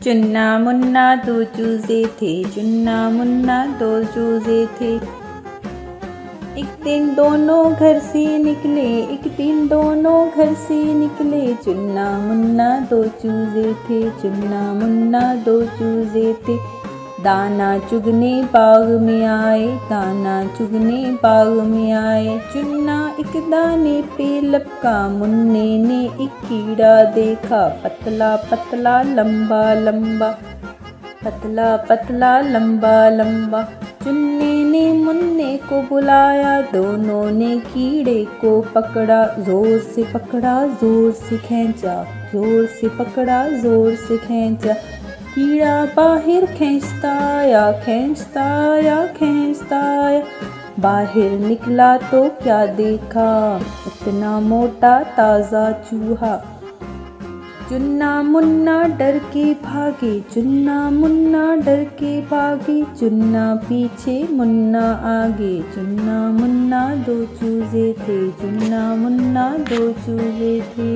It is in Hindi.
चुन्ना मुन्ना दो चूजे थे, चुन्ना मुन्ना दो चूजे थे। एक दिन दोनों घर से निकले, एक दिन दोनों घर से निकले। चुन्ना मुन्ना दो चूजे थे, चुन्ना मुन्ना दो चूजे थे। दाना चुगने बाग में आए, दाना चुगने बाग में आए। चुन्ना एक दाने पे लपका, मुन्ने ने एक कीड़ा देखा। पतला पतला लंबा लंबा, पतला पतला लंबा लंबा। चुन्ने ने मुन्ने को बुलाया, दोनों ने कीड़े को पकड़ा। जोर से पकड़ा, जोर से खींचा, जोर से पकड़ा, जोर से खींचा। कीड़ा बाहर खींचता आया, खींचता आया, खींचता आया। बाहर निकला तो क्या देखा, इतना मोटा ताज़ा चूहा। चुन्ना मुन्ना डर के भागे, चुन्ना मुन्ना डर के भागे। चुन्ना पीछे मुन्ना आगे, चुन्ना मुन्ना दो चूजे थे, चुन्ना मुन्ना दो चूजे थे।